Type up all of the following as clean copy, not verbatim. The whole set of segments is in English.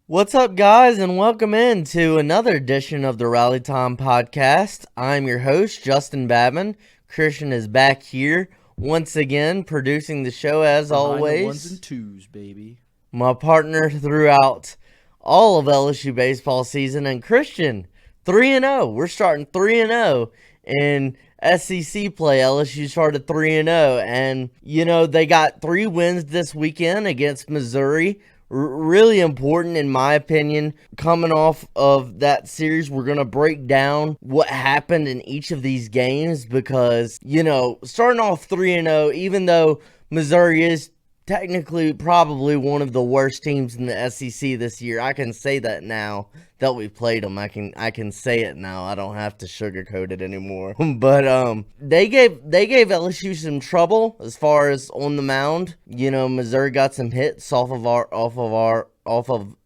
What's up, guys, and welcome in to another edition of the Rally Time Podcast. I'm your host, Justin Babin. Christian is back here once again, producing the show as Behind always. the ones and twos, baby. My partner throughout all of LSU baseball season, and Christian, 3-0. We're starting 3-0 in SEC play. LSU started 3-0, and they got 3 wins this weekend against Missouri. Really important, in my opinion. Coming off of that series, we're going to break down what happened in each of these games because, starting off 3-0, even though Missouri is technically probably one of the worst teams in the SEC this year. I can say that now that we played them. I can say it now. I don't have to sugarcoat it anymore. But they gave LSU some trouble as far as on the mound. Missouri got some hits off of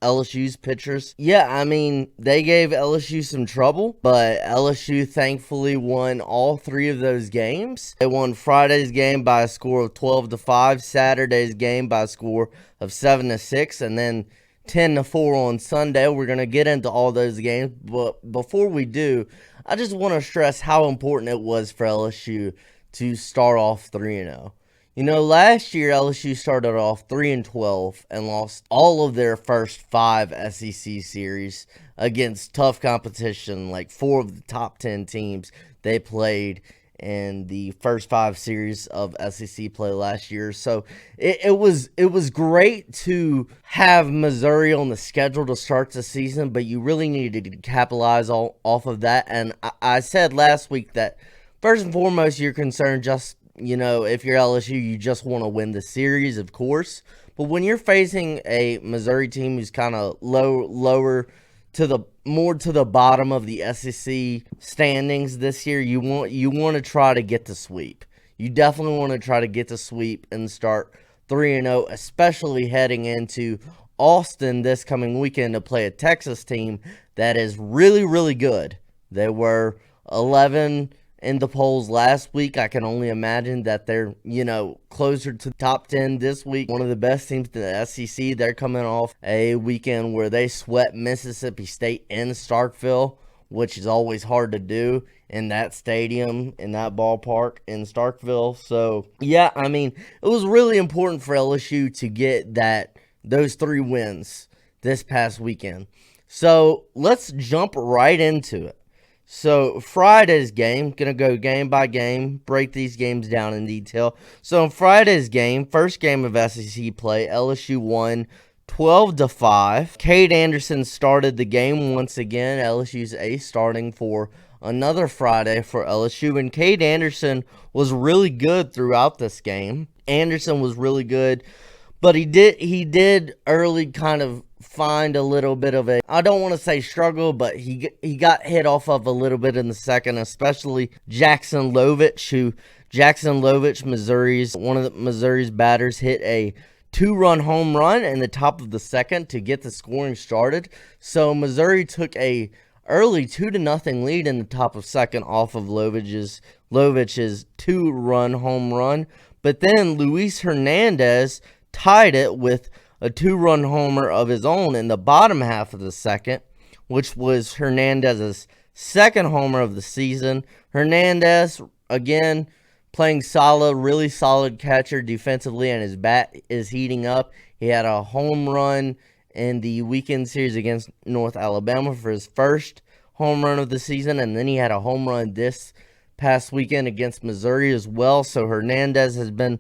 LSU's pitchers. Yeah, I mean, they gave LSU some trouble, but LSU thankfully won all 3 of those games. They won Friday's game by a score of 12-5, Saturday's game by a score of 7-6, and then 10-4 on Sunday. We're going to get into all those games, but before we do, I just want to stress how important it was for LSU to start off 3-0. Last year LSU started off 3-12 and lost all of their first 5 SEC series against tough competition, like 4 of the top 10 teams they played in the first 5 series of SEC play last year. So it was great to have Missouri on the schedule to start the season, but you really needed to capitalize off of that. And I said last week that first and foremost, you're concerned just if you're LSU, you just want to win the series, of course. But when you're facing a Missouri team who's kind of lower to the bottom of the SEC standings this year, you want to try to get the sweep. You definitely want to try to get the sweep and start 3-0, especially heading into Austin this coming weekend to play a Texas team that is really, really good. They were 11 in the polls last week. I can only imagine that they're, closer to top 10 this week. One of the best teams in the SEC. They're coming off a weekend where they swept Mississippi State in Starkville, which is always hard to do in that stadium, in that ballpark in Starkville. So, yeah, I mean, it was really important for LSU to get those 3 wins this past weekend. So, let's jump right into it. So Friday's game, going to go game by game, break these games down in detail. So in Friday's game, first game of SEC play, LSU won 12-5. Cade Anderson started the game once again. LSU's ace starting for another Friday for LSU. And Cade Anderson was really good throughout this game. Anderson was really good. But he did early kind of find a little bit of I don't want to say struggle, but he got hit off of a little bit in the second, especially Jackson Lovich, one of Missouri's batters, hit a 2-run home run in the top of the second to get the scoring started. So Missouri took a early 2-0 lead in the top of second off of Lovich's 2-run home run. But then Luis Hernandez tied it with a 2-run homer of his own in the bottom half of the second, which was Hernandez's second homer of the season. Hernandez, again, playing solid, really solid catcher defensively, and his bat is heating up. He had a home run in the weekend series against North Alabama for his first home run of the season, and then he had a home run this past weekend against Missouri as well. So Hernandez has been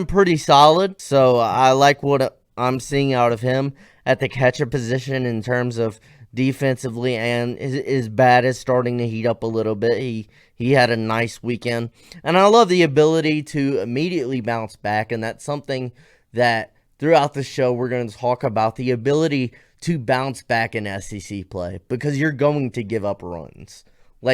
pretty solid. So I like what I'm seeing out of him at the catcher position in terms of defensively, and his bat is starting to heat up a little bit. He had a nice weekend, and I love the ability to immediately bounce back, and that's something that throughout the show we're going to talk about, the ability to bounce back in SEC play, because you're going to give up runs.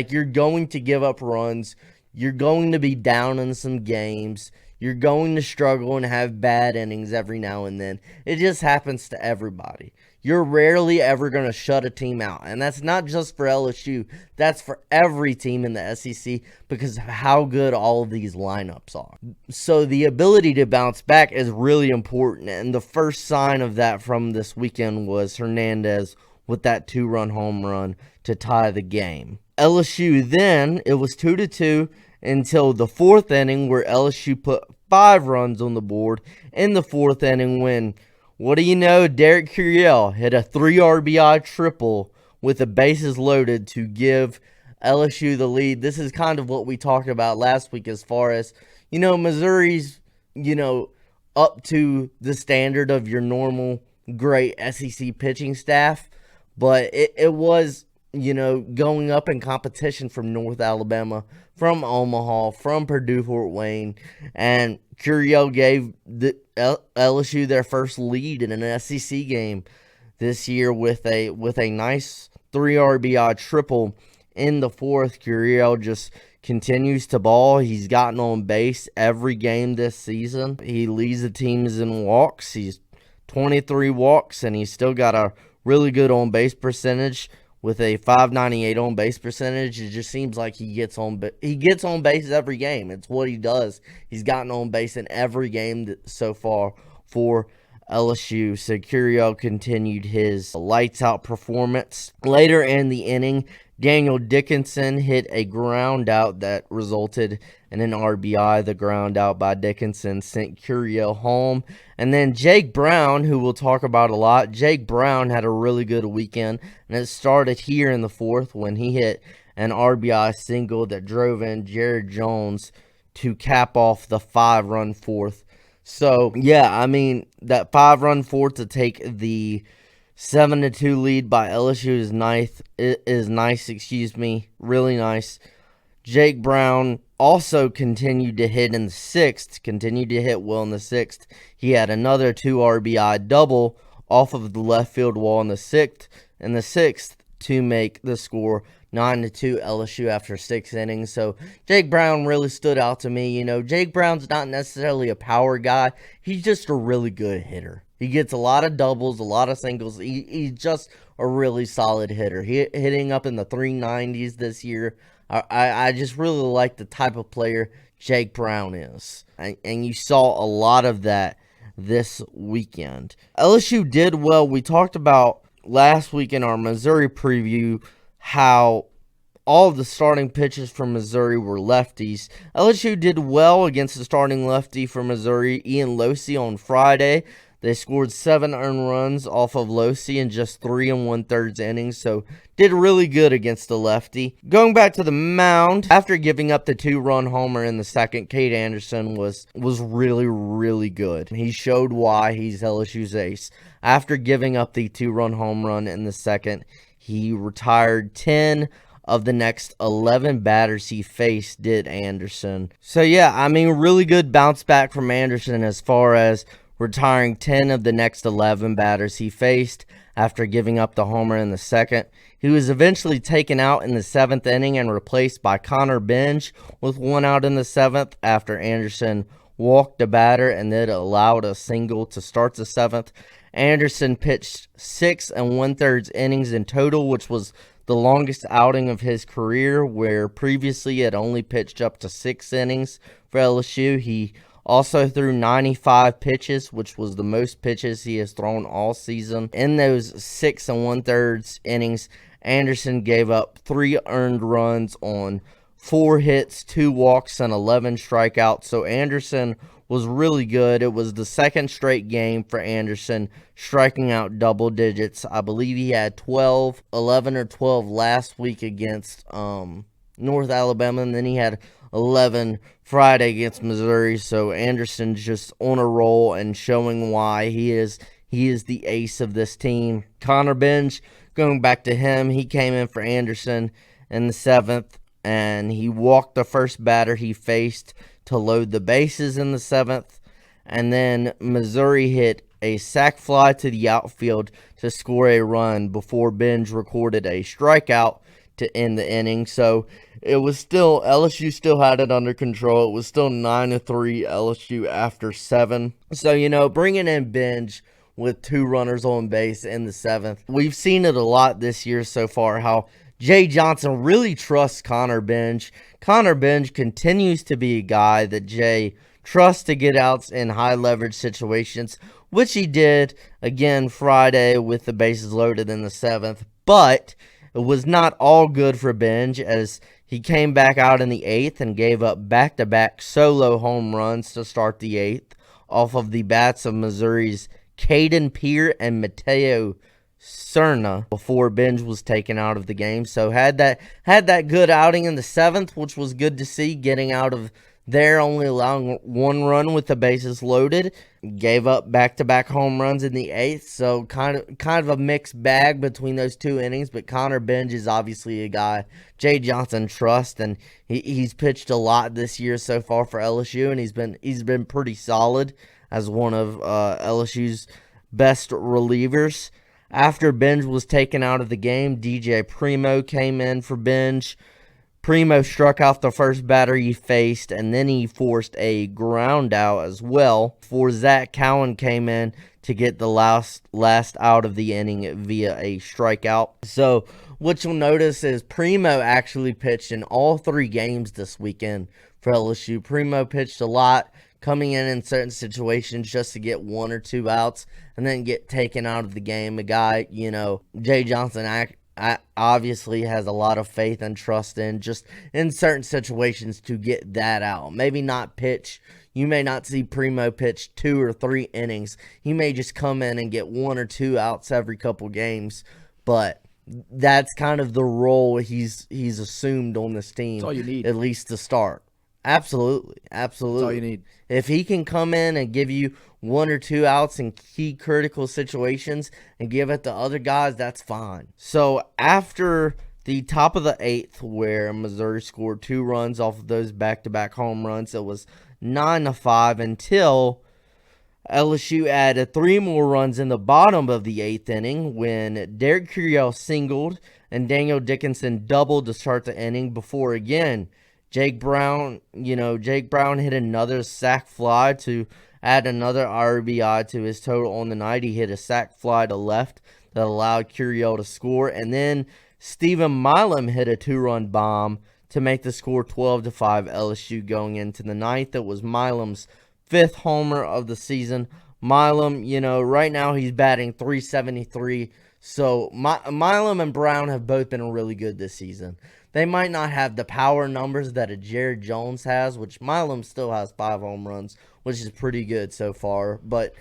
You're going to give up runs. You're going to be down in some games. You're going to struggle and have bad innings every now and then. It just happens to everybody. you're rarely ever going to shut a team out. And that's not just for LSU. That's for every team in the SEC because of how good all of these lineups are. So the ability to bounce back is really important. And the first sign of that from this weekend was Hernandez with that 2-run home run to tie the game. LSU then, it was 2-2 until the 4th inning where LSU put 5 runs on the board in the 4th inning when, what do you know, Derek Curiel hit a 3 RBI triple with the bases loaded to give LSU the lead. This is kind of what we talked about last week as far as, Missouri's, up to the standard of your normal great SEC pitching staff, but it was, going up in competition from North Alabama, from Omaha, from Purdue Fort Wayne, and Curiel gave the LSU their first lead in an SEC game this year with a nice 3 RBI triple in the 4th. Curiel just continues to ball. He's gotten on base every game this season. He leads the teams in walks. He's 23 walks, and he's still got a really good on base percentage with a .598 on base percentage. It just seems like he gets on base every game. It's what he does. He's gotten on base in every game so far for LSU. So Curiel continued his lights out performance. Later in the inning, Daniel Dickinson hit a ground out that resulted in an RBI. The ground out by Dickinson sent Curiel home. And then Jake Brown, who we'll talk about a lot, Jake Brown had a really good weekend. And it started here in the 4th when he hit an RBI single that drove in Jared Jones to cap off the 5-run 4th. So, yeah, that 5-run 4th to take the 7-2 lead by LSU is nice. Really nice. Jake Brown also continued to hit in the 6th, continued to hit well in the 6th. He had another 2 RBI double off of the left field wall in the 6th to make the score 9-2 LSU after 6 innings. So Jake Brown really stood out to me. Jake Brown's not necessarily a power guy. He's just a really good hitter. He gets a lot of doubles, a lot of singles. He's just a really solid hitter. Hitting up in the 390s this year. I just really like the type of player Jake Brown is. And you saw a lot of that this weekend. LSU did well. We talked about last week in our Missouri preview how all of the starting pitchers from Missouri were lefties. LSU did well against the starting lefty from Missouri, Ian Losey, on Friday. They scored 7 earned runs off of Losey in just 3 1/3 innings, so did really good against the lefty. Going back to the mound, after giving up the 2-run homer in the 2nd, Cade Anderson was really, really good. He showed why he's LSU's ace. After giving up the 2-run home run in the 2nd, he retired 10 of the next 11 batters he faced, did Anderson. So yeah, really good bounce back from Anderson as far as retiring 10 of the next 11 batters he faced after giving up the homer in the 2nd. He was eventually taken out in the 7th inning and replaced by Connor Benj with 1 out in the 7th after Anderson walked a batter and then allowed a single to start the 7th. Anderson pitched 6 1/3 innings in total, which was the longest outing of his career, where previously he had only pitched up to 6 innings for LSU. He also threw 95 pitches, which was the most pitches he has thrown all season. In those 6 1/3 innings, Anderson gave up 3 earned runs on 4 hits, 2 walks, and 11 strikeouts. So Anderson was really good. It was the 2nd straight game for Anderson striking out double digits. I believe he had 11 or 12 last week against North Alabama, and then he had 11 Friday against Missouri. So Anderson's just on a roll and showing why he is the ace of this team. Connor Benj, going back to him, he came in for Anderson in the 7th, and he walked the first batter he faced to load the bases in the 7th. And then Missouri hit a sac fly to the outfield to score a run before Benj recorded a strikeout to end the inning. So it was still, LSU still had it under control. It was still 9-3 LSU after 7. So, bringing in Benj with 2 runners on base in the 7th. We've seen it a lot this year so far, how Jay Johnson really trusts Connor Benj. Connor Benj continues to be a guy that Jay trusts to get outs in high leverage situations, which he did again Friday with the bases loaded in the 7th. But it was not all good for Benj, as he came back out in the 8th and gave up back-to-back solo home runs to start the 8th off of the bats of Missouri's Caden Peer and Mateo Cerna before Benj was taken out of the game. So had that good outing in the 7th, which was good to see, getting out of there, only allowing 1 run with the bases loaded. Gave up back-to-back home runs in the 8th, so kind of a mixed bag between those 2 innings. But Connor Benj is obviously a guy Jay Johnson trusts, and he's pitched a lot this year so far for LSU, and he's been pretty solid as one of LSU's best relievers. After Benj was taken out of the game, DJ Primo came in for Benj. Primo struck out the first batter he faced, and then he forced a ground out as well before Zach Cowan came in to get the last out of the inning via a strikeout. So what you'll notice is Primo actually pitched in all 3 games this weekend for LSU. Primo pitched a lot, coming in certain situations just to get 1 or 2 outs and then get taken out of the game. A guy, Jay Johnson obviously has a lot of faith and trust in, just in certain situations, to get that out. Maybe not pitch. You may not see Primo pitch 2 or 3 innings. He may just come in and get 1 or 2 outs every couple games, but that's kind of the role he's assumed on this team. That's all you need. At least to start. Absolutely. That's all you need. If he can come in and give you 1 or 2 outs in key critical situations and give it to other guys, that's fine. So after the top of the 8th, where Missouri scored 2 runs off of those back-to-back home runs, it was 9-5 until LSU added 3 more runs in the bottom of the 8th inning when Derek Curiel singled and Daniel Dickinson doubled to start the inning before, again, Jake Brown hit another sac fly to add another RBI to his total on the night. He hit a sac fly to left that allowed Curiel to score. And then Stephen Milam hit a 2-run bomb to make the score 12-5 LSU going into the 9th. It was Milam's 5th homer of the season. Milam, right now he's batting .373. So Milam and Brown have both been really good this season. They might not have the power numbers that a Jared Jones has, which Milam still has 5 home runs, which is pretty good so far. But,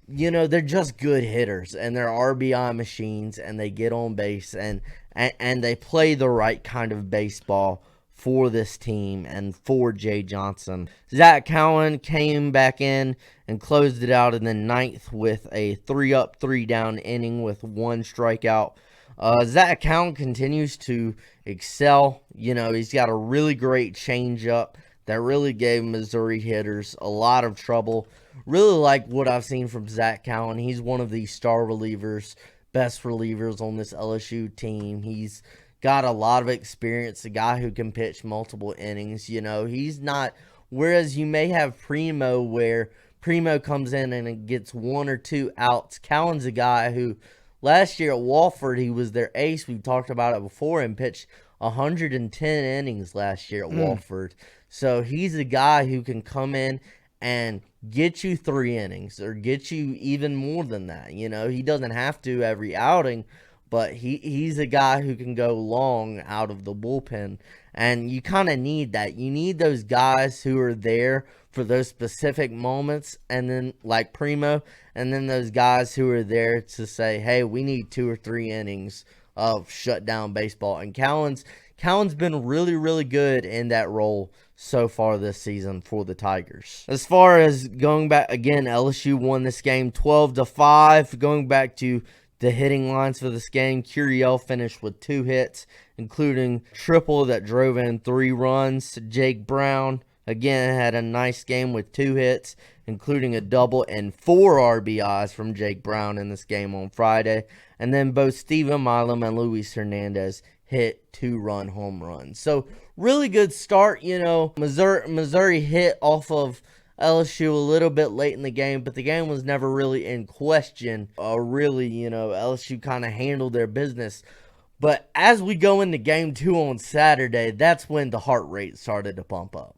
they're just good hitters, and they're RBI machines, and they get on base, and they play the right kind of baseball for this team and for Jay Johnson. Zach Cowan came back in and closed it out in the 9th with a 3-up, 3-down inning with 1 strikeout. Zach Cowan continues to excel. He's got a really great changeup that really gave Missouri hitters a lot of trouble. Really like what I've seen from Zach Cowan. He's one of the star relievers, best relievers on this LSU team. He's got a lot of experience, a guy who can pitch multiple innings. He's not, whereas you may have Primo, where Primo comes in and it gets 1 or 2 outs. Cowan's a guy who, last year at Wofford, he was their ace. We've talked about it before, and pitched 110 innings last year at Wofford. So he's a guy who can come in and get you 3 innings or get you even more than that. He doesn't have to every outing, but he's a guy who can go long out of the bullpen. And you kind of need that. You need those guys who are there for those specific moments, and then like Primo, and then those guys who are there to say, hey, we need 2 or 3 innings of shutdown baseball. And Cowan's been really, really good in that role so far this season for the Tigers. As far as going back, again, LSU won this game 12-5. Going back to the hitting lines for this game, Curiel finished with 2 hits, including triple that drove in 3 runs. Jake Brown, again, had a nice game with 2 hits, including a double and 4 RBIs from Jake Brown in this game on Friday. And then both Stephen Milam and Luis Hernandez hit 2-run home runs. So really good start. Missouri hit off of LSU a little bit late in the game, but the game was never really in question. LSU kind of handled their business. But as we go into game 2 on Saturday, that's when the heart rate started to pump up.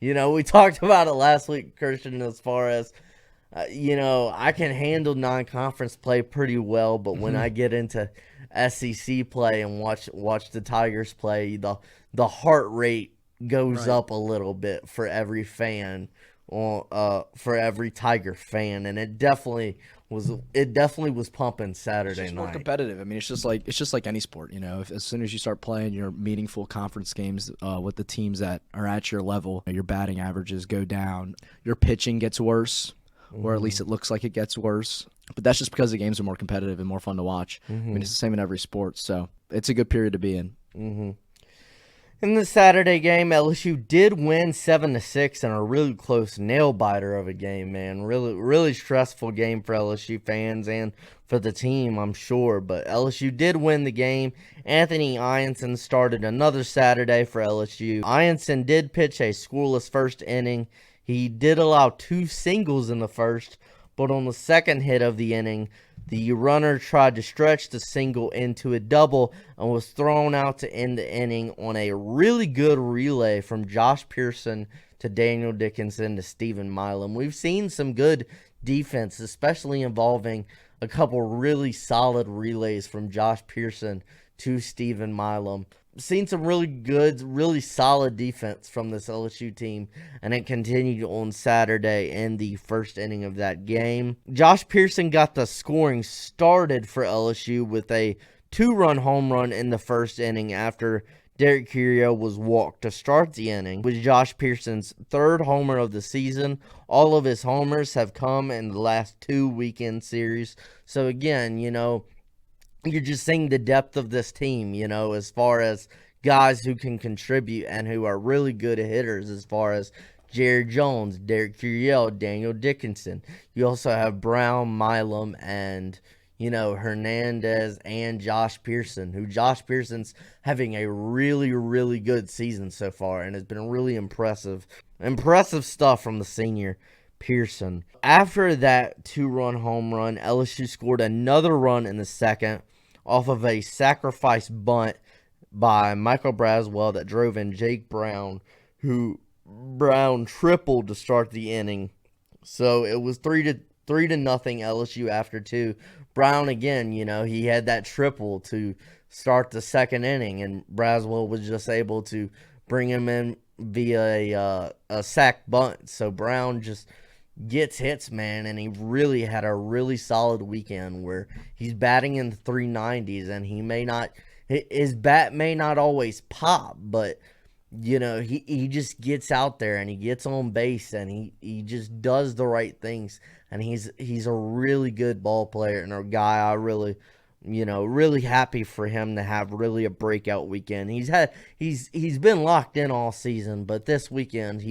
We talked about it last week, Christian, as far as, I can handle non-conference play pretty well, but when I get into SEC play and watch the Tigers play, the heart rate goes up a little bit for every fan, for every Tiger fan, and it definitely was pumping Saturday night. It's more competitive. I mean, it's just like any sport, as soon as you start playing your meaningful conference games with the teams that are at your level, your batting averages go down, your pitching gets worse, or at least it looks like it gets worse. But that's just because the games are more competitive and more fun to watch. I mean, it's the same in every sport, so it's a good period to be in. In the Saturday game, LSU did win 7-6 in a really close nail-biter of a game, man. Really, really stressful game for LSU fans and for the team, I'm sure. But LSU did win the game. Anthony Ianson started another Saturday for LSU. Ianson did pitch a scoreless first inning. He did allow 2 singles in the first, but on the second hit of the inning, the runner tried to stretch the single into a double and was thrown out to end the inning on a really good relay from Josh Pearson to Daniel Dickinson to Stephen Milam. We've seen some good defense, especially involving a couple really solid relays from Josh Pearson to Stephen Milam. Seen some really good, really solid defense from this LSU team, and it continued on Saturday in the first inning of that game. Josh Pearson got the scoring started for LSU with a 2-run home run in the first inning after Derek Curio was walked to start the inning. With Josh Pearson's 3rd homer of the season, all of his homers have come in the last 2 weekend series. So again, you're just seeing the depth of this team, as far as guys who can contribute and who are really good hitters, as far as Jared Jones, Derek Curiel, Daniel Dickinson. You also have Brown, Milam, and, Hernandez and Josh Pearson, who Josh Pearson's having a really, really good season so far and has been really impressive. Impressive stuff from the senior Pearson. After that 2-run home run, LSU scored another run in the second off of a sacrifice bunt by Michael Braswell that drove in Jake Brown, who Brown tripled to start the inning. So it was 3-0 LSU after 2. Brown again, he had that triple to start the second inning, and Braswell was just able to bring him in via a sack bunt. So Brown just gets hits, man, and he really had a really solid weekend where he's batting in the 390s, and his bat may not always pop, but he just gets out there and he gets on base and he just does the right things, and he's a really good ball player and a guy I really really happy for him to have really a breakout weekend. He's been locked in all season, but this weekend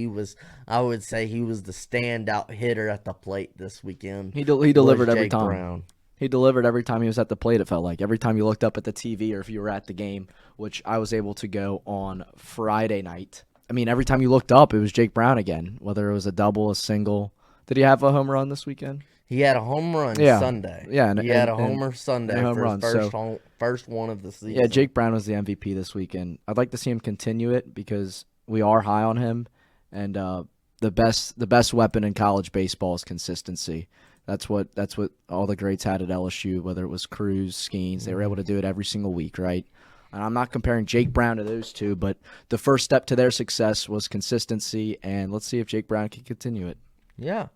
I would say he was the standout hitter at the plate this weekend. He delivered every Jake time. Brown. He delivered every time he was at the plate, it felt like. Every time you looked up at the TV or if you were at the game, which I was able to go on Friday night. I mean, every time you looked up, it was Jake Brown again, whether it was a double, a single. Did he have a home run this weekend? He had a home run Sunday. Yeah, he had a homer Sunday home for run, his first one of the season. Yeah, Jake Brown was the MVP this weekend. I'd like to see him continue it because we are high on him, and the best weapon in college baseball is consistency. That's what all the greats had at LSU, whether it was Cruz, Skeens. They were able to do it every single week, right? And I'm not comparing Jake Brown to those two, but the first step to their success was consistency, and let's see if Jake Brown can continue it. Yeah.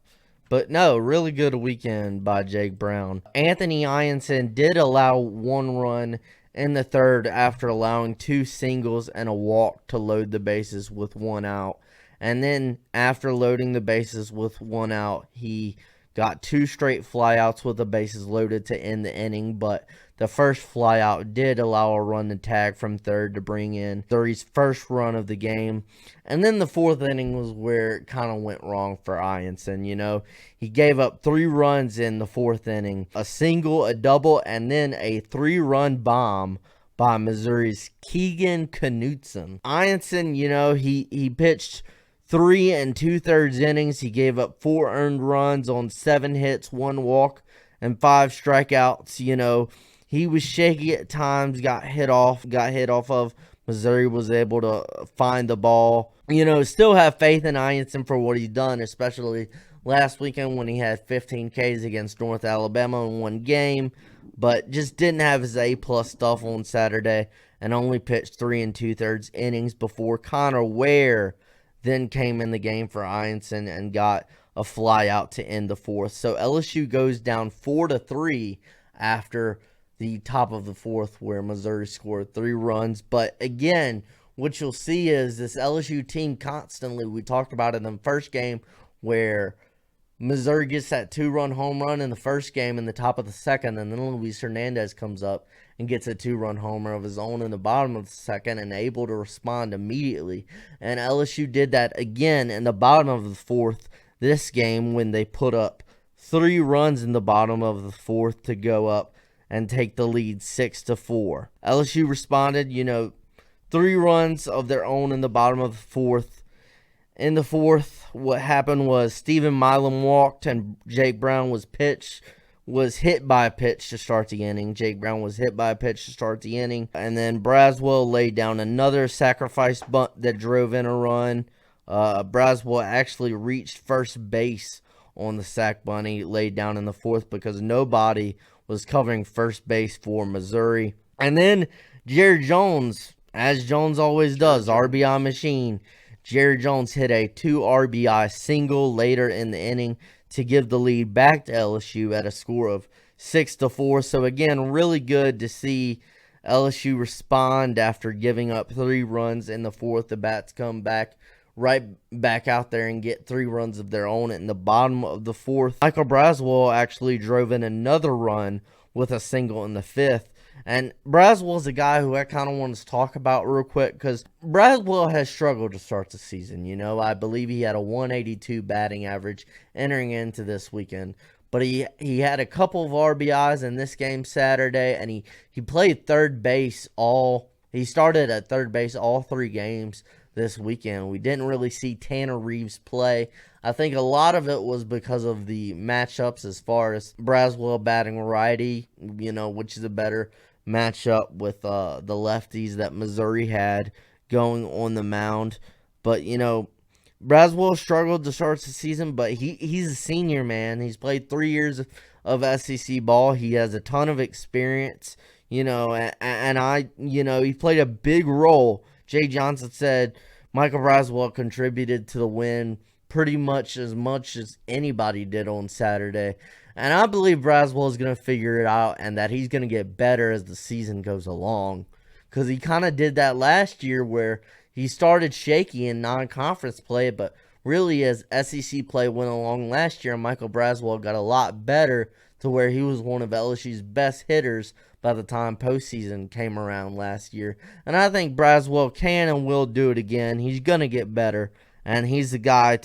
But no, really good weekend by Jake Brown. Anthony Ianson did allow 1 run in the third after allowing 2 singles and a walk to load the bases with 1 out. And then after loading the bases with 1 out, he got 2 straight flyouts with the bases loaded to end the inning, but the first flyout did allow a run to tag from third to bring in Thury's first run of the game. And then the 4th inning was where it kind of went wrong for Ianson. He gave up 3 runs in the 4th inning, a single, a double, and then a 3-run bomb by Missouri's Keegan Knutson. Ianson, he pitched 3 2/3 innings. He gave up 4 earned runs on 7 hits, 1 walk, and 5 strikeouts. He was shaky at times, got hit off of. Missouri was able to find the ball. Still have faith in Ianson for what he's done, especially last weekend when he had 15 Ks against North Alabama in one game, but just didn't have his A-plus stuff on Saturday and only pitched 3 2/3 innings before Connor Ware then came in the game for Ianson and got a fly out to end the fourth. So LSU goes down 4-3 after the top of the fourth, where Missouri scored 3 runs. But again, what you'll see is this LSU team constantly, we talked about it in the first game, where Missouri gets that 2-run home run in the first game in the top of the second, and then Luis Hernandez comes up and gets a 2-run homer of his own in the bottom of the second and able to respond immediately. And LSU did that again in the bottom of the fourth this game when they put up 3 runs in the bottom of the fourth to go up and take the lead 6-4. LSU responded, 3 runs of their own in the bottom of the fourth. In the fourth, what happened was Stephen Milam walked and Jake Brown was hit by a pitch to start the inning. Jake Brown was hit by a pitch to start the inning. And then Braswell laid down another sacrifice bunt that drove in a run. Braswell actually reached first base on the sac bunt he laid down in the fourth because nobody was covering first base for Missouri. And then Jared Jones, as Jones always does, RBI machine. Jared Jones hit a 2 RBI single later in the inning to give the lead back to LSU at a score of 6-4. So again, really good to see LSU respond after giving up 3 runs in the fourth. The Bats come right back out there and get 3 runs of their own in the bottom of the fourth. Michael Braswell actually drove in another run with a single in the fifth. And Braswell's a guy who I kind of want to talk about real quick because Braswell has struggled to start the season. I believe he had a 182 batting average entering into this weekend. But he had a couple of RBIs in this game Saturday, and he played third base he started at third base all 3 games this weekend. We didn't really see Tanner Reeves play. I think a lot of it was because of the matchups as far as Braswell batting righty, which is a better matchup with the lefties that Missouri had going on the mound. But, Braswell struggled to start the season, but he's a senior, man. He's played 3 years of SEC ball. He has a ton of experience, and he played a big role. Jay Johnson said Michael Braswell contributed to the win pretty much as anybody did on Saturday. And I believe Braswell is going to figure it out and that he's going to get better as the season goes along. Because he kind of did that last year where he started shaky in non-conference play, but really as SEC play went along last year, Michael Braswell got a lot better to where he was one of LSU's best hitters by the time postseason came around last year. And I think Braswell can and will do it again. He's going to get better. And he's the guy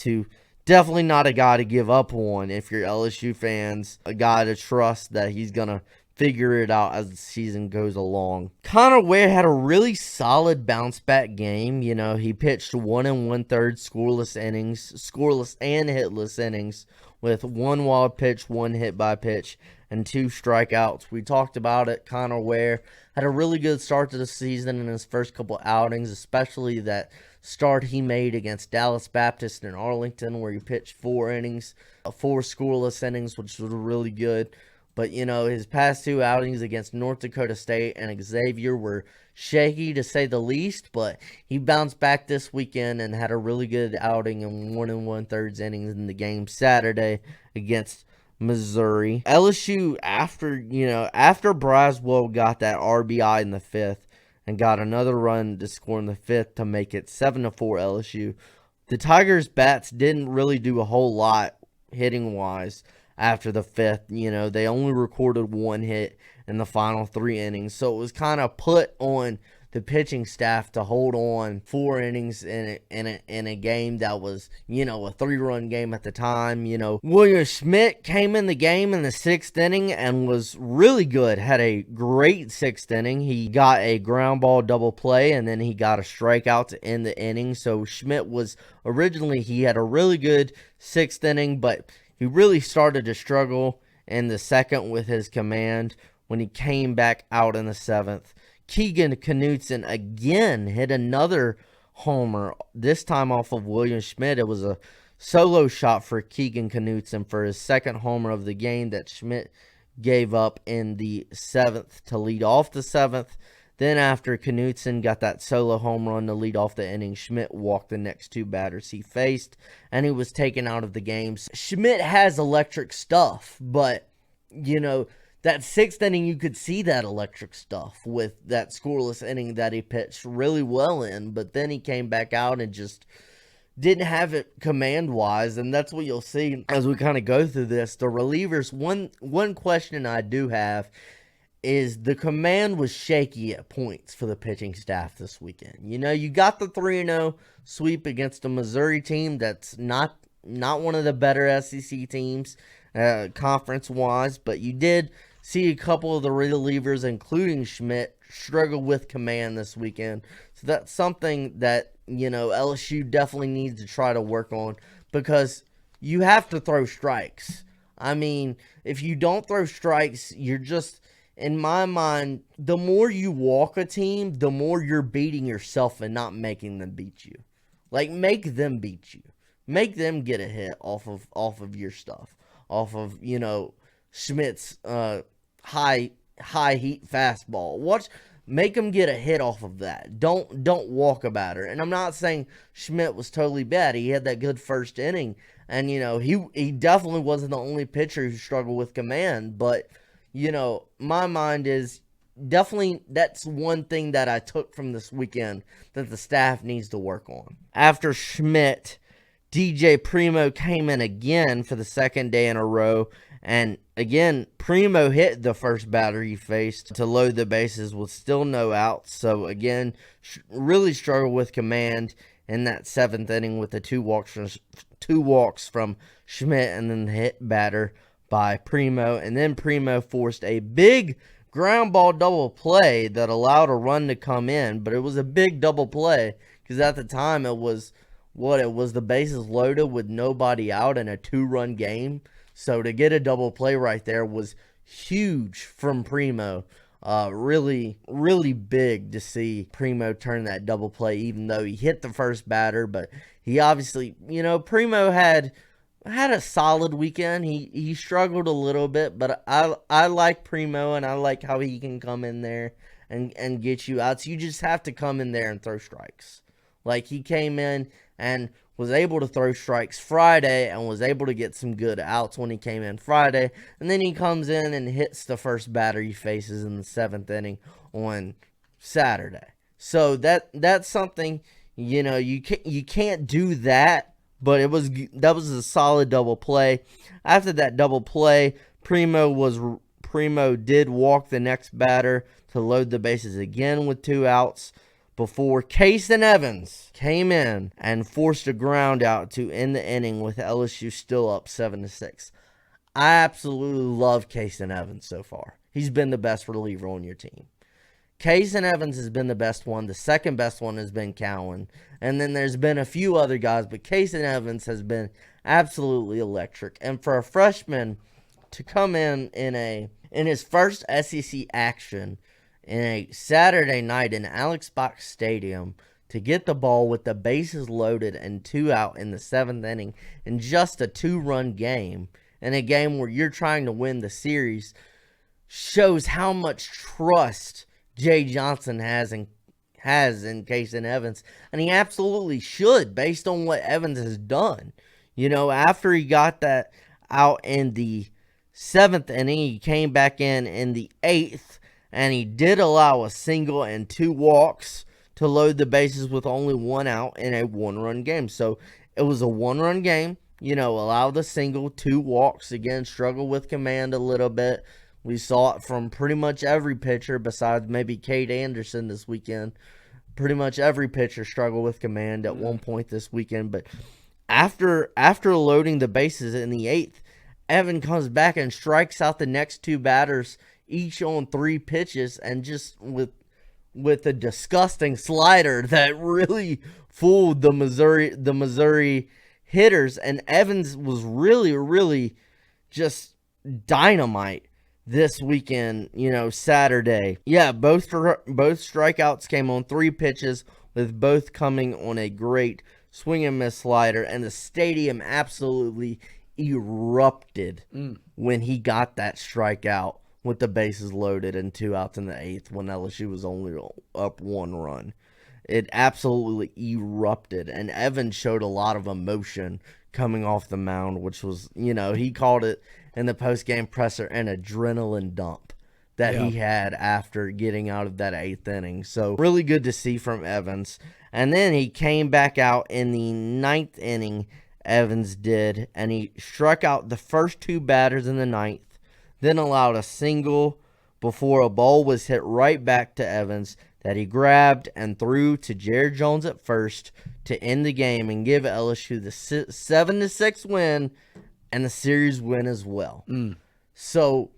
definitely not a guy to give up on if you're LSU fans. A guy to trust that he's going to figure it out as the season goes along. Connor Ware had a really solid bounce back game. He pitched 1 1/3 scoreless and hitless innings with 1 wild pitch, 1 hit by pitch, and 2 strikeouts. We talked about it. Connor Ware had a really good start to the season in his first couple outings, especially that start he made against Dallas Baptist in Arlington where he pitched 4 innings, 4 scoreless innings, which was really good. But, his past 2 outings against North Dakota State and Xavier were shaky to say the least, but he bounced back this weekend and had a really good outing in 1 1/3 innings in the game Saturday against Missouri. LSU, after Braswell got that RBI in the 5th and got another run to score in the 5th to make it 7-4 LSU, the Tigers' bats didn't really do a whole lot hitting-wise after the 5th. They only recorded 1 hit in the final 3 innings. So it was kind of put on the pitching staff to hold on 4 innings in a game that was, a 3-run game at the time. William Schmidt came in the game in the 6th inning and was really good. Had a great 6th inning. He got a ground ball double play, and then he got a strikeout to end the inning. So Schmidt he had a really good 6th inning, but he really started to struggle in the 2nd with his command when he came back out in the 7th. Keegan Knutson again hit another homer, this time off of William Schmidt. It was a solo shot for Keegan Knutson for his 2nd homer of the game that Schmidt gave up in the 7th to lead off the 7th. Then after Knutson got that solo home run to lead off the inning, Schmidt walked the next 2 batters he faced, and he was taken out of the game. Schmidt has electric stuff, but, that 6th inning, you could see that electric stuff with that scoreless inning that he pitched really well in, but then he came back out and just didn't have it command-wise, and that's what you'll see as we kind of go through this. The relievers, one question I do have is the command was shaky at points for the pitching staff this weekend. You got the 3-0 sweep against a Missouri team that's not one of the better SEC teams conference-wise, but you did see a couple of the relievers, including Schmidt, struggle with command this weekend. So that's something that, LSU definitely needs to try to work on, because you have to throw strikes. I mean, if you don't throw strikes, you're just, in my mind, the more you walk a team, the more you're beating yourself and not making them beat you. Like, make them beat you. Make them get a hit off of your stuff. Off of, Schmidt's high heat fastball. Make him get a hit off of that. Don't walk a batter. And I'm not saying Schmidt was totally bad. He had that good 1st inning, and he definitely wasn't the only pitcher who struggled with command. But my mind is definitely that's one thing that I took from this weekend that the staff needs to work on. After Schmidt, DJ Primo came in again for the 2nd day in a row, and again, Primo hit the first batter he faced to load the bases with still no outs. So again, really struggled with command in that 7th inning with the 2 walks from Schmidt, and then the hit batter by Primo. And then Primo forced a big ground ball double play that allowed a run to come in, but it was a big double play because at the time it was the bases loaded with nobody out in a 2-run game. So to get a double play right there was huge from Primo. Really, really big to see Primo turn that double play, even though he hit the first batter. But he obviously, Primo had a solid weekend. He struggled a little bit, but I like Primo, and I like how he can come in there and get you outs. You just have to come in there and throw strikes. Like, he came in and was able to throw strikes Friday and was able to get some good outs when he came in Friday. And then he comes in and hits the first batter he faces in the 7th inning on Saturday. So that's something, you can't do that, but that was a solid double play. After that double play, Primo did walk the next batter to load the bases again with 2 outs, before Kason Evans came in and forced a ground out to end the inning with LSU still up 7-6. I absolutely love Kason Evans so far. He's been the best reliever on your team. Kason Evans has been the best one. The second best one has been Cowan. And then there's been a few other guys, but Kason Evans has been absolutely electric. And for a freshman to come in his first SEC action in a Saturday night in Alex Box Stadium to get the ball with the bases loaded and 2 out in the 7th inning in just a 2-run game, in a game where you're trying to win the series, shows how much trust Jay Johnson has in Kason Evans, and he absolutely should, based on what Evans has done. After he got that out in the 7th inning, he came back in the 8th, and he did allow a single and 2 walks to load the bases with only 1 out in a 1-run game. So it was a 1-run game. Allow the single, 2 walks. Again, struggle with command a little bit We saw it from pretty much every pitcher besides maybe Cade Anderson this weekend. Pretty much every pitcher struggled with command at one point this weekend. But after loading the bases in the 8th, Evan comes back and strikes out the next 2 batters, each on 3 pitches, and just with a disgusting slider that really fooled the Missouri hitters. And Evans was really, really just dynamite this weekend, Saturday. Yeah, both strikeouts came on 3 pitches, with both coming on a great swing and miss slider, and the stadium absolutely erupted when he got that strikeout with the bases loaded and 2 outs in the 8th when LSU was only up 1 run. It absolutely erupted, and Evans showed a lot of emotion coming off the mound, which was, he called it in the post-game presser an adrenaline dump that he had after getting out of that 8th inning. So really good to see from Evans. And then he came back out in the 9th inning, Evans did, and he struck out the first 2 batters in the 9th, then allowed a single before a ball was hit right back to Evans that he grabbed and threw to Jared Jones at first to end the game and give LSU the 7-6 win and the series win as well. So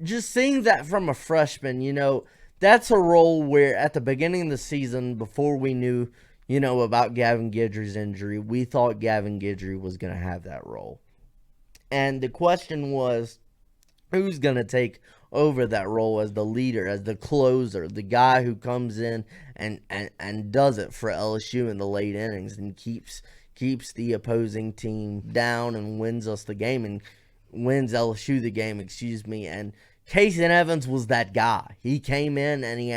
just seeing that from a freshman, that's a role where at the beginning of the season, before we knew, about Gavin Guidry's injury, we thought Gavin Guidry was going to have that role. And the question was, who's going to take over that role as the leader, as the closer, the guy who comes in and does it for LSU in the late innings and keeps the opposing team down and wins us the game and wins LSU the game, and Casey Evans was that guy. He came in and he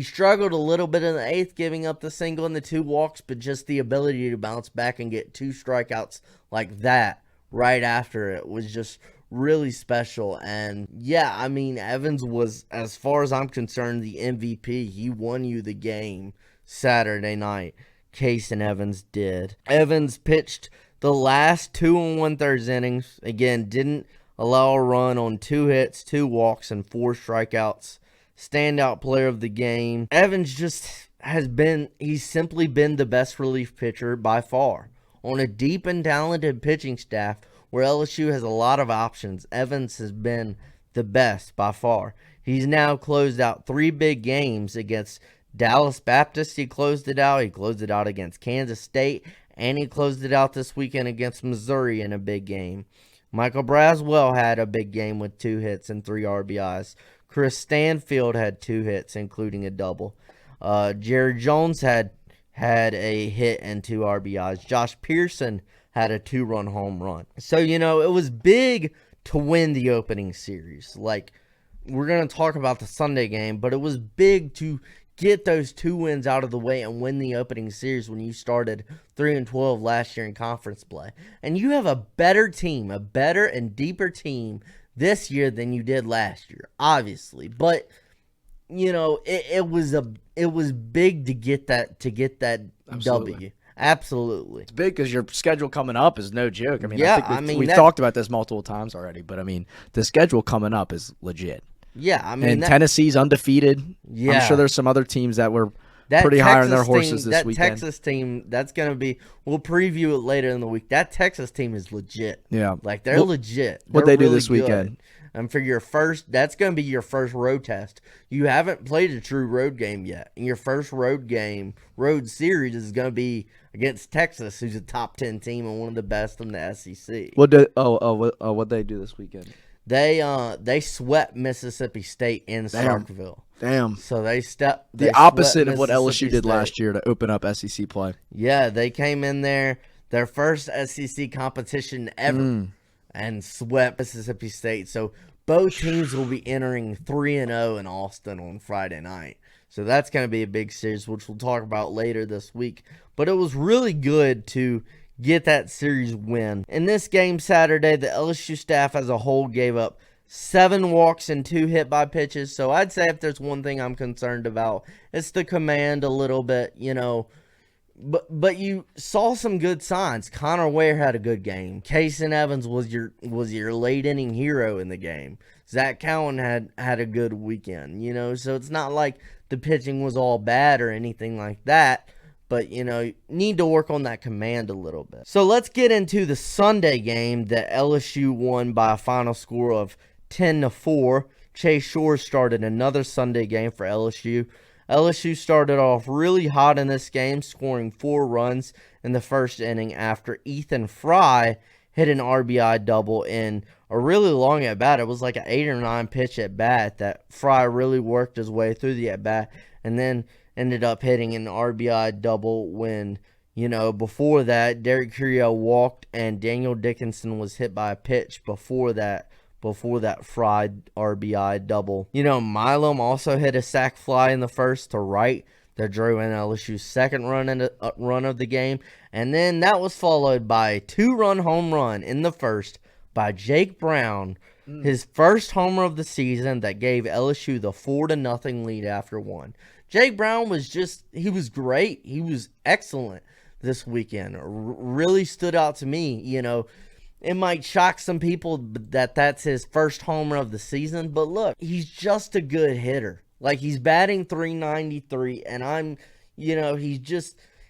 struggled a little bit in the 8th, giving up the single and the 2 walks, but just the ability to bounce back and get 2 strikeouts like that right after it was just really special. And yeah, Evans was, as far as I'm concerned, the MVP. He won you the game Saturday night. Casey Evans did. Evans pitched the last 2 1/3 innings. Again, didn't allow a run on 2 hits, 2 walks, and 4 strikeouts. Standout player of the game. Evans just he's simply been the best relief pitcher by far. On a deep and talented pitching staff where LSU has a lot of options, Evans has been the best by far. He's now closed out 3 big games against Dallas Baptist. He closed it out. He closed it out against Kansas State, and he closed it out this weekend against Missouri in a big game. Michael Braswell had a big game with 2 hits and 3 RBIs. Chris Stanfield had 2 hits, including a double. Jared Jones had a hit and 2 RBIs. Josh Pearson had a 2-run home run. So, it was big to win the opening series. Like, we're going to talk about the Sunday game, but it was big to get those 2 wins out of the way and win the opening series when you started 3-12 last year in conference play. And you have a better team, a better and deeper team this year than you did last year, obviously. But it was big to get that Absolutely. W. Absolutely. It's big because your schedule coming up is no joke. Yeah, we've talked about this multiple times already, but the schedule coming up is legit. Yeah, and Tennessee's undefeated. Yeah. I'm sure there's some other teams that were pretty high on their horses this weekend. That Texas team, that's going to be, we'll preview it later in the week. That Texas team is legit. Yeah. Like, they're legit. What'd they do this weekend? And for your first, that's going to be your first road test. You haven't played a true road game yet. And your first road series is going to be against Texas, who's a top 10 team and one of the best in the SEC. What'd they do this weekend? They swept Mississippi State in Starkville. Damn. So they the opposite of what LSU did last year to open up SEC play. Yeah, they came in there, their first SEC competition ever, and swept Mississippi State. So both teams will be entering 3-0 in Austin on Friday night. So that's going to be a big series, which we'll talk about later this week. But it was really good to get that series win. In this game Saturday, the LSU staff as a whole gave up 7 walks and 2 hit by pitches. So I'd say if there's one thing I'm concerned about, it's the command a little bit. But you saw some good signs. Connor Ware had a good game. Kason Evans was your late inning hero in the game. Zach Cowan had a good weekend, so it's not like the pitching was all bad or anything like that. But, need to work on that command a little bit. So let's get into the Sunday game that LSU won by a final score of 10-4. Chase Shores started another Sunday game for LSU. LSU started off really hot in this game, scoring 4 runs in the first inning after Ethan Fry hit an RBI double in a really long at-bat. It was like an 8 or 9 pitch at-bat that Fry really worked his way through the at-bat and then ended up hitting an RBI double when, before that, Derek Curiel walked and Daniel Dickinson was hit by a pitch before that fried RBI double. Milam also hit a sac fly in the first to right that drove in LSU's second run of the game. And then that was followed by a 2-run home run in the first by Jake Brown, his first homer of the season that gave LSU the 4-0 lead after 1. Jake Brown he was great. He was excellent this weekend. Really stood out to me, It might shock some people that that's his first homer of the season, but look, he's just a good hitter. Like, he's batting .393, and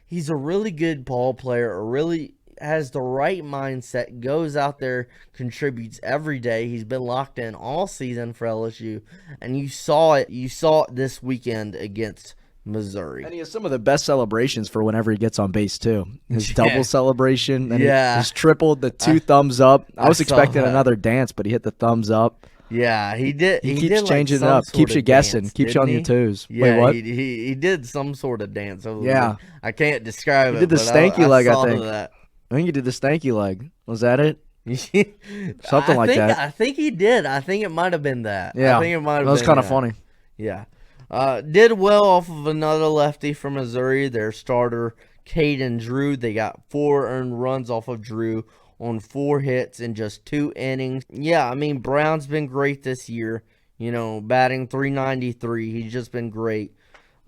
he's a really good ball player, really has the right mindset, goes out there, contributes every day. He's been locked in all season for LSU, and you saw it this weekend against Missouri. And he has some of the best celebrations for whenever he gets on base, too. His double celebration, and his triple, the 2 thumbs up. I was expecting another dance, but he hit the thumbs up. Yeah, he did. He keeps changing it up, keeps you guessing, keeps you on your toes. Yeah, wait, what? He did some sort of dance. I can't describe it. He did the stanky leg, I think. That. I think he did the stanky leg. Was that it? Something like that. I think he did. I think it might have been that. Yeah, I think it might have been. That was kind of funny. Yeah. Did well off of another lefty from Missouri, their starter, Caden Drew. They got 4 earned runs off of Drew on 4 hits in just 2 innings. Yeah, Brown's been great this year, batting .393. He's just been great.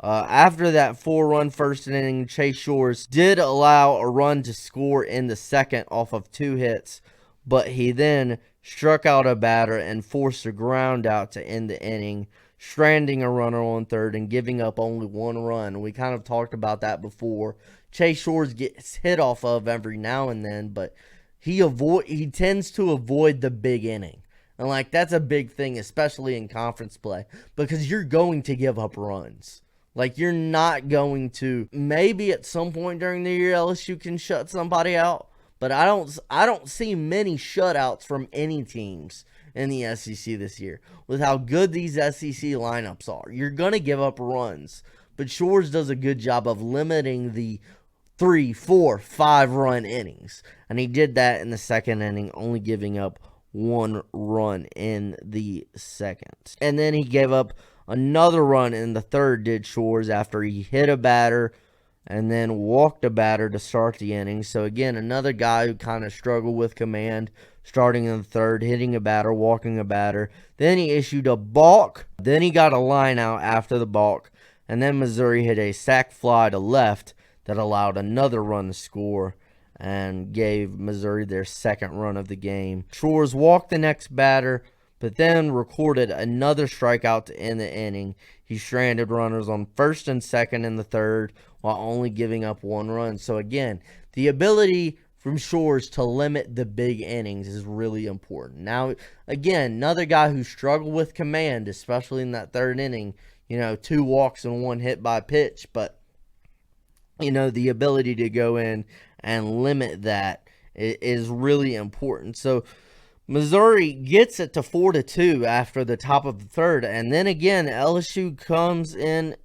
After that 4-run first inning, Chase Shores did allow a run to score in the second off of 2 hits, but he then struck out a batter and forced a ground out to end the inning, stranding a runner on third and giving up only 1 run. We kind of talked about that before. Chase Shores gets hit off of every now and then, but he tends to avoid the big inning. And that's a big thing, especially in conference play, because you're going to give up runs. You're not going to. Maybe at some point during the year LSU can shut somebody out, but I don't see many shutouts from any teams in the SEC this year. With how good these SEC lineups are, you're going to give up runs. But Shores does a good job of limiting the 3, 4, 5-run innings. And he did that in the second inning, only giving up 1 run in the second. And then he gave up another run in the third, did Shores, after he hit a batter and then walked a batter to start the inning. So again, another guy who kind of struggled with command, starting in the third, hitting a batter, walking a batter. Then he issued a balk. Then he got a line out after the balk. And then Missouri hit a sac fly to left that allowed another run to score and gave Missouri their second run of the game. Shores walked the next batter, but then recorded another strikeout to end the inning. He stranded runners on first and second in the third while only giving up 1 run. So again, the ability from Shores to limit the big innings is really important. Now, again, another guy who struggled with command, especially in that third inning, 2 walks and 1 hit by pitch, but the ability to go in and limit that is really important. So Missouri gets it to 4-2 after the top of the third, and then again LSU comes in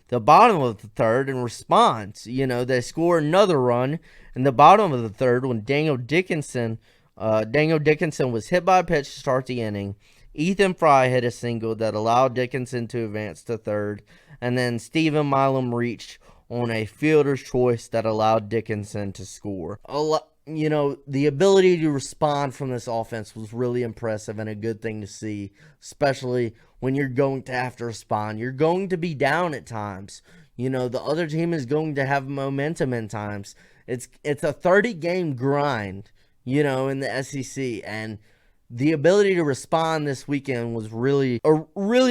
the bottom of the third and responds. They score another run in the bottom of the third when Daniel Dickinson was hit by a pitch to start the inning. Ethan Fry hit a single that allowed Dickinson to advance to third, and then Stephen Milam reached on a fielder's choice that allowed Dickinson to score. The ability to respond from this offense was really impressive and a good thing to see, especially when you're going to have to respond. You're going to be down at times. The other team is going to have momentum in times. It's a 30-game grind, in the SEC, and the ability to respond this weekend was really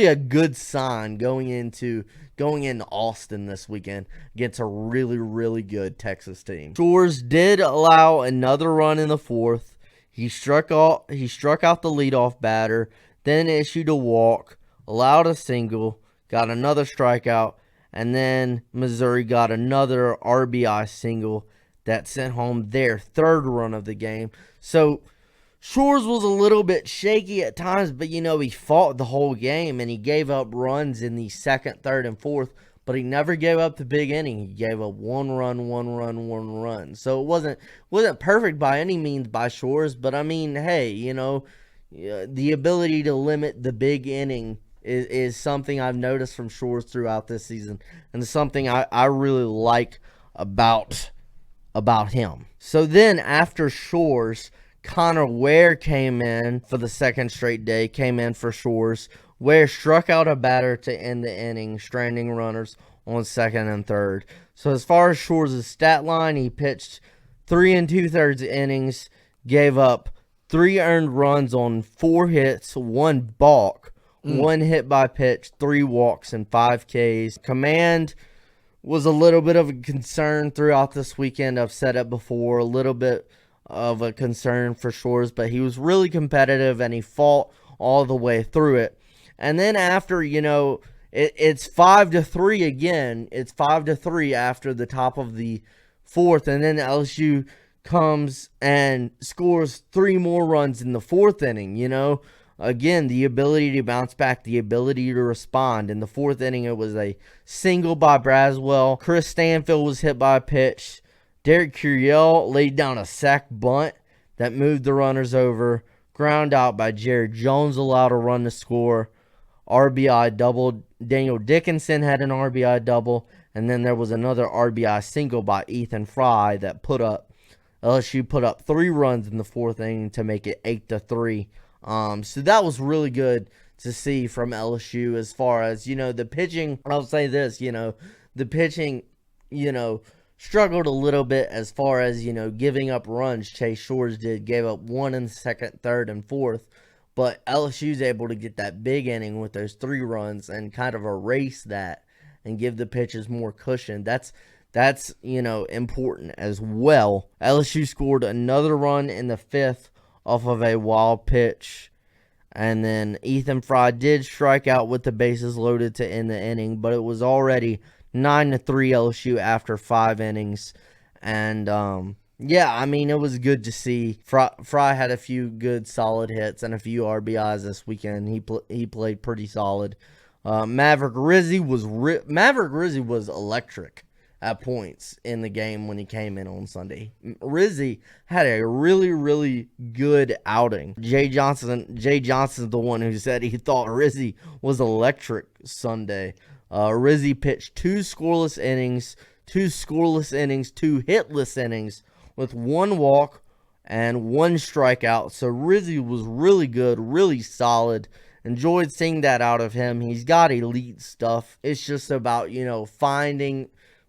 a good sign going into Austin this weekend against a really, really good Texas team. Shores did allow another run in the fourth. He struck out the leadoff batter, then issued a walk, allowed a single, got another strikeout, and then Missouri got another RBI single that sent home their third run of the game. So Shores was a little bit shaky at times, but he fought the whole game and he gave up runs in the second, third, and fourth, but he never gave up the big inning. He gave up one run. So it wasn't perfect by any means by Shores, but I mean, hey, the ability to limit the big inning is something I've noticed from Shores throughout this season, and it's something I really like about him. So then after Shores, Connor Ware came in for the second straight day, came in for Shores. Ware struck out a batter to end the inning, stranding runners on second and third. So as far as Shores' stat line, he pitched 3 2/3 innings, gave up 3 earned runs on 4 hits, 1 balk, 1 hit by pitch, 3 walks, and 5 Ks. Command was a little bit of a concern throughout this weekend. I've said it before, a little bit of a concern for Shores, but he was really competitive and he fought all the way through it. And then after, it's 5-3 again. It's 5-3 after the top of the fourth, and then LSU comes and scores 3 more runs in the fourth inning. Again, the ability to bounce back, the ability to respond. In the fourth inning, it was a single by Braswell. Chris Stanfield was hit by a pitch. Derek Curiel laid down a sac bunt that moved the runners over. Ground out by Jared Jones allowed a run to score. RBI double. Daniel Dickinson had an RBI double. And then there was another RBI single by Ethan Fry that LSU put up 3 runs in the fourth inning to make it 8-3. So that was really good to see from LSU as far as, the pitching. I'll say this, the pitching, struggled a little bit as far as, giving up runs. Chase Shores gave up 1 in the second, third, and fourth. But LSU's able to get that big inning with those 3 runs and kind of erase that and give the pitchers more cushion. That's important as well. LSU scored another run in the 5th off of a wild pitch. And then Ethan Fry did strike out with the bases loaded to end the inning, but it was already 9-3 LSU after 5 innings. And, it was good to see. Fry had a few good solid hits and a few RBIs this weekend. He played pretty solid. Maverick Rizzi was electric at points in the game when he came in on Sunday. Rizzi had a really, really good outing. Jay Johnson's the one who said he thought Rizzi was electric Sunday. Rizzi pitched 2 scoreless innings, 2 hitless innings with 1 walk and 1 strikeout. So Rizzi was really good, really solid. Enjoyed seeing that out of him. He's got elite stuff. It's just about,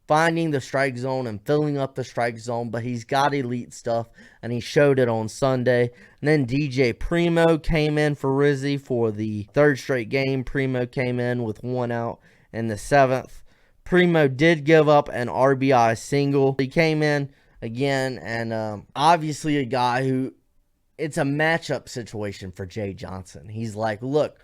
finding the strike zone and filling up the strike zone, but he's got elite stuff, and he showed it on Sunday. And then DJ Primo came in for Rizzi for the 3rd straight game. Primo came in with 1 out in the 7th. Primo did give up an RBI single. He came in again, and obviously a guy who, it's a matchup situation for Jay Johnson. He's like, look,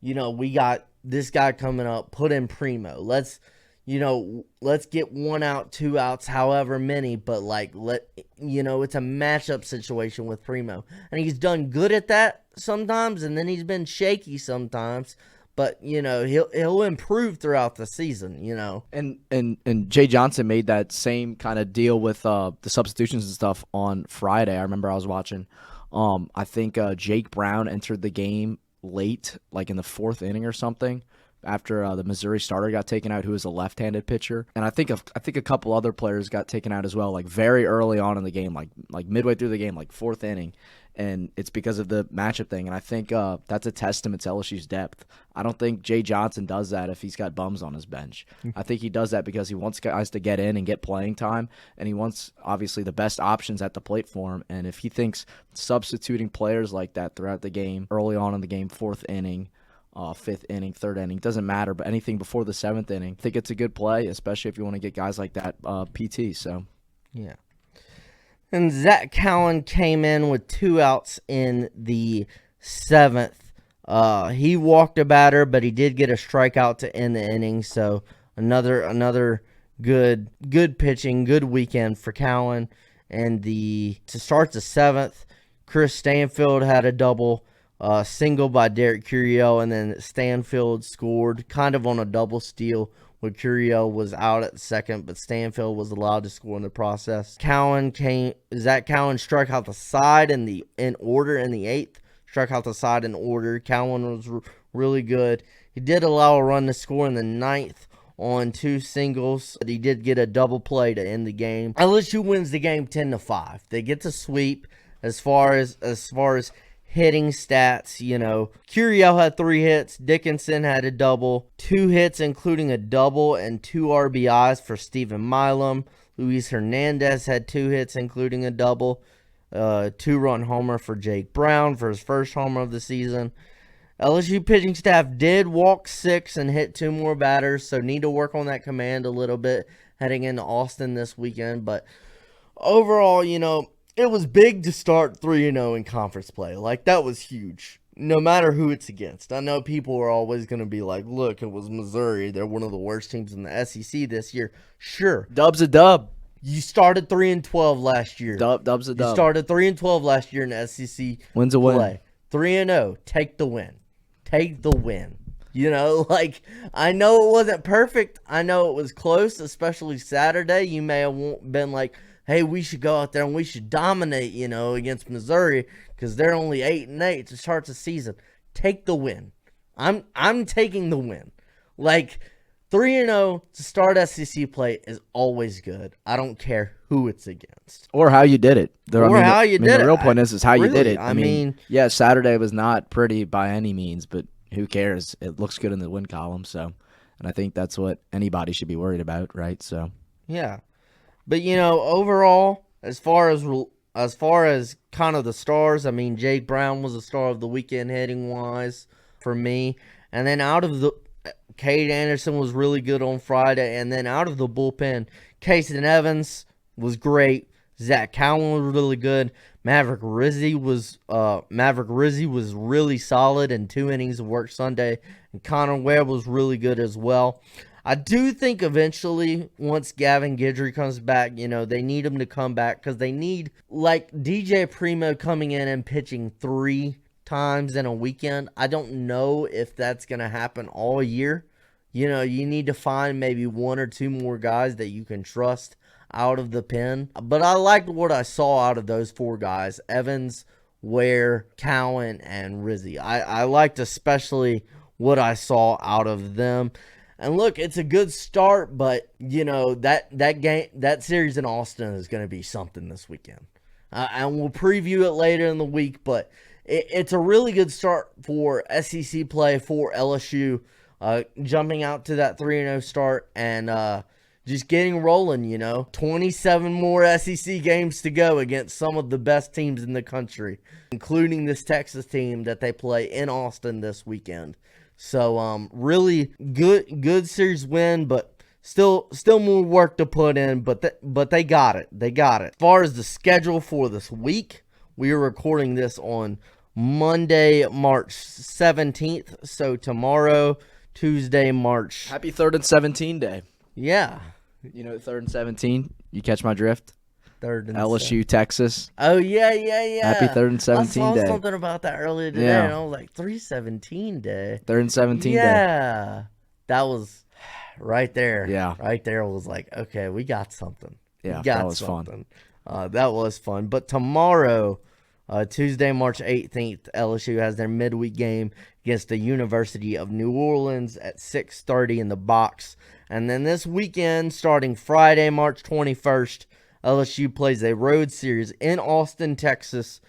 we got this guy coming up, put in Primo. Let's get 1 out, 2 outs, however many, but it's a matchup situation with Primo. And he's done good at that sometimes, and then he's been shaky sometimes. But, he'll improve throughout the season, And Jay Johnson made that same kind of deal with the substitutions and stuff on Friday. I remember I was watching. I think Jake Brown entered the game late, like in the 4th inning or something, after the Missouri starter got taken out, who was a left-handed pitcher, and I think a couple other players got taken out as well, like very early on in the game, like midway through the game, like fourth inning, and it's because of the matchup thing. And I think that's a testament to LSU's depth. I don't think Jay Johnson does that if he's got bums on his bench. I think he does that because he wants guys to get in and get playing time, and he wants obviously the best options at the plate for him. And if he thinks substituting players like that throughout the game, early on in the game, fourth inning, fifth inning, third inning, doesn't matter, but anything before the seventh inning, I think it's a good play, especially if you want to get guys like that PT. So, yeah. And Zach Cowan came in with 2 outs in the 7th. He walked a batter, but he did get a strikeout to end the inning. So another good pitching, good weekend for Cowan. And to start the 7th, Chris Stanfield had a double. Single by Derek Curiel, and then Stanfield scored kind of on a double steal where Curiel was out at second, but Stanfield was allowed to score in the process. Zach Cowan struck out the side in order in the 8th, struck out the side in order. Cowan was really good. He did allow a run to score in the 9th on 2 singles, but he did get a double play to end the game. LSU wins the game 10-5. They get to sweep as far as hitting stats. Curiel had 3 hits. Dickinson had a double. 2 hits, including a double and 2 RBIs for Stephen Milam. Luis Hernandez had 2 hits, including a double. 2-run homer for Jake Brown for his first homer of the season. LSU pitching staff did walk 6 and hit 2 more batters, so need to work on that command a little bit heading into Austin this weekend. But overall, it was big to start 3-0 in conference play. Like, that was huge, no matter who it's against. I know people are always going to be like, look, it was Missouri. They're one of the worst teams in the SEC this year. Sure. Dub's a dub. You started 3-12 last year. Dub's a dub. You started 3-12 last year in the SEC Win's a win. 3-0. Take the win. Take the win. I know it wasn't perfect. I know it was close, especially Saturday. You may have been like, hey, we should go out there and we should dominate, against Missouri because they're only 8-8 to start the season. Take the win. I'm taking the win. 3-0 to start SEC play is always good. I don't care who it's against. Or how you did it. How you did it. The real point is how you did it. I mean, yeah, Saturday was not pretty by any means, but who cares? It looks good in the win column. So, and I think that's what anybody should be worried about, right? So, yeah. But, overall, as far as kind of the stars, I mean, Jake Brown was the star of the weekend hitting-wise for me. And then Cade Anderson was really good on Friday. And then out of the bullpen, Kason Evans was great. Zach Cowan was really good. Maverick Rizzi was really solid in 2 innings of work Sunday. And Connor Webb was really good as well. I do think eventually, once Gavin Guidry comes back, they need him to come back because they need, DJ Primo coming in and pitching 3 times in a weekend. I don't know if that's going to happen all year. You need to find maybe 1 or 2 more guys that you can trust out of the pen. But I liked what I saw out of those 4 guys, Evans, Ware, Cowan, and Rizzi. I liked especially what I saw out of them. And look, it's a good start, but that series in Austin is going to be something this weekend. And we'll preview it later in the week, but it's a really good start for SEC play for LSU, jumping out to that 3-0 start and just getting rolling. 27 more SEC games to go against some of the best teams in the country, including this Texas team that they play in Austin this weekend. So, really good series win, but still more work to put in, but they got it. They got it. As far as the schedule for this week, we are recording this on Monday, March 17th. So tomorrow, Tuesday, March. Happy 3rd and 17 day. Yeah. 3rd and 17. You catch my drift? 3rd and LSU, Texas. Oh, yeah. Happy 3rd and 17 day. I saw something about that earlier today, and I was like, 3/17 day. 3rd and 17 day. Yeah. That was right there. Yeah. Right there was like, okay, we got something. Yeah, that was fun. That was fun. But tomorrow, Tuesday, March 18th, LSU has their midweek game against the University of New Orleans at 6:30 in the box. And then this weekend, starting Friday, March 21st, LSU plays a road series in Austin, Texas.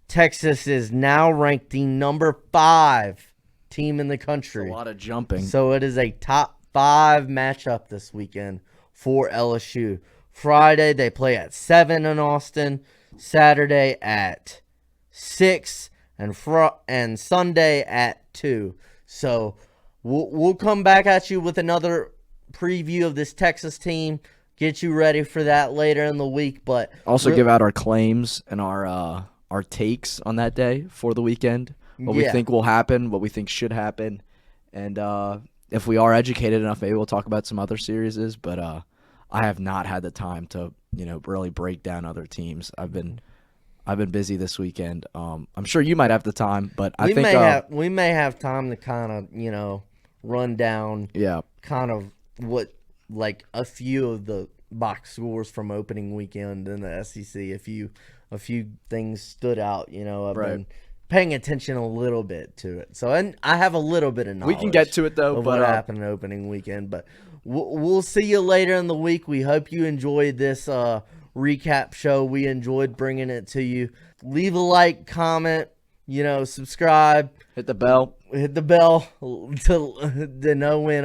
Texas is now ranked the number 5 team in the country. That's a lot of jumping. So it is a top 5 matchup this weekend for LSU. Friday, they play at 7 in Austin. Saturday at 6. And Sunday at 2. So we'll come back at you with another preview of this Texas team. Get you ready for that later in the week. But also give out our claims and our takes on that day for the weekend. What we think will happen, what we think should happen. And if we are educated enough, maybe we'll talk about some other series. But I have not had the time to, really break down other teams. I've been busy this weekend. I'm sure you might have the time, but I think we may have time to kind of, run down kind of what like a few of the box scores from opening weekend in the SEC. A few things stood out, I've been paying attention a little bit to it. So and I have a little bit of knowledge. We can get to it though, of but what happened in opening weekend, but we'll see you later in the week. We hope you enjoyed this recap show. We enjoyed bringing it to you. Leave a like, comment, subscribe. Hit the bell to know when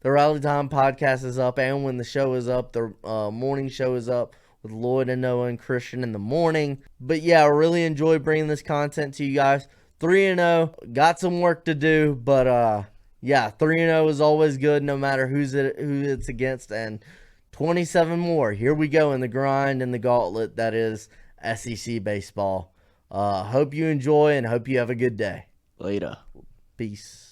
the Rally Time podcast is up and when the show is up. The morning show is up with Lloyd and Noah and Christian in the morning. But yeah, I really enjoyed bringing this content to you guys. 3-0, got some work to do, but 3-0 is always good no matter who it's against. And 27 more. Here we go in the grind and the gauntlet that is SEC baseball. Hope you enjoy and hope you have a good day. Later. Peace.